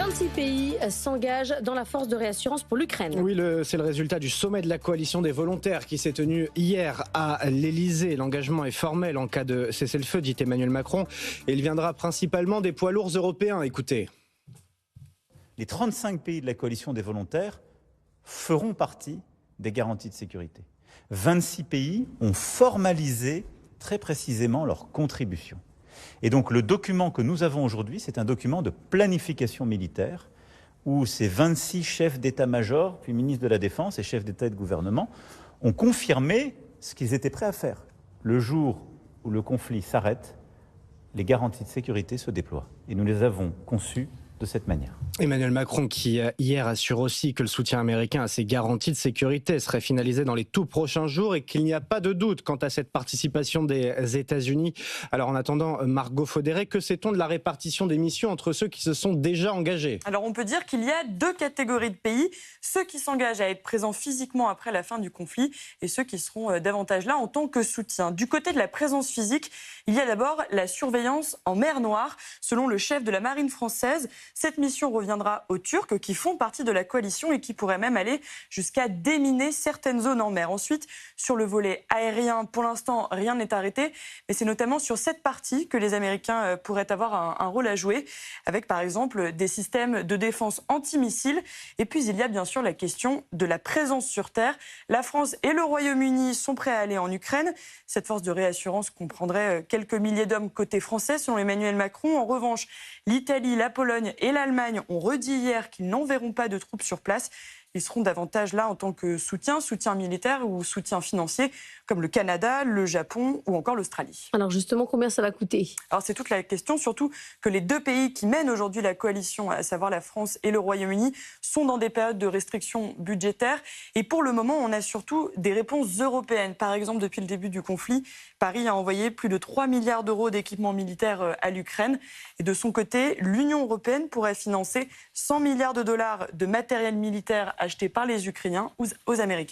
26 pays s'engagent dans la force de réassurance pour l'Ukraine. Oui, c'est le résultat du sommet de la coalition des volontaires qui s'est tenu hier à l'Elysée. L'engagement est formel en cas de cessez-le-feu, dit Emmanuel Macron. Et il viendra principalement des poids lourds européens. Écoutez. Les 35 pays de la coalition des volontaires feront partie des garanties de sécurité. 26 pays ont formalisé très précisément leur contribution. Et donc le document que nous avons aujourd'hui, c'est un document de planification militaire où ces 26 chefs d'état-major, puis ministres de la Défense et chefs d'État et de gouvernement ont confirmé ce qu'ils étaient prêts à faire. Le jour où le conflit s'arrête, les garanties de sécurité se déploient. Et nous les avons conçues de cette manière. Emmanuel Macron qui hier assure aussi que le soutien américain à ces garanties de sécurité serait finalisé dans les tout prochains jours et qu'il n'y a pas de doute quant à cette participation des États-Unis. Alors en attendant, Margot Faudéré, que sait-on de la répartition des missions entre ceux qui se sont déjà engagés ? Alors on peut dire qu'il y a deux catégories de pays, ceux qui s'engagent à être présents physiquement après la fin du conflit et ceux qui seront davantage là en tant que soutien. Du côté de la présence physique, il y a d'abord la surveillance en mer Noire. Selon le chef de la marine française, cette mission reviendra aux Turcs qui font partie de la coalition et qui pourraient même aller jusqu'à déminer certaines zones en mer. Ensuite, sur le volet aérien, pour l'instant, rien n'est arrêté, mais c'est notamment sur cette partie que les Américains pourraient avoir un rôle à jouer, avec par exemple des systèmes de défense antimissiles. Et puis il y a bien sûr la question de la présence sur terre. La France et le Royaume-Uni sont prêts à aller en Ukraine. Cette force de réassurance comprendrait quelques milliers d'hommes côté français, selon Emmanuel Macron. En revanche, l'Italie, la Pologne et l'Allemagne ont redit hier qu'ils n'enverront pas de troupes sur place. Ils seront davantage là en tant que soutien militaire ou soutien financier, comme le Canada, le Japon ou encore l'Australie. Alors justement, combien ça va coûter ? Alors c'est toute la question, surtout que les deux pays qui mènent aujourd'hui la coalition, à savoir la France et le Royaume-Uni, sont dans des périodes de restrictions budgétaires. Et pour le moment, on a surtout des réponses européennes. Par exemple, depuis le début du conflit, Paris a envoyé plus de 3 milliards d'euros d'équipements militaires à l'Ukraine. Et de son côté, l'Union européenne pourrait financer 100 milliards de dollars de matériel militaire acheté par les Ukrainiens aux Américains.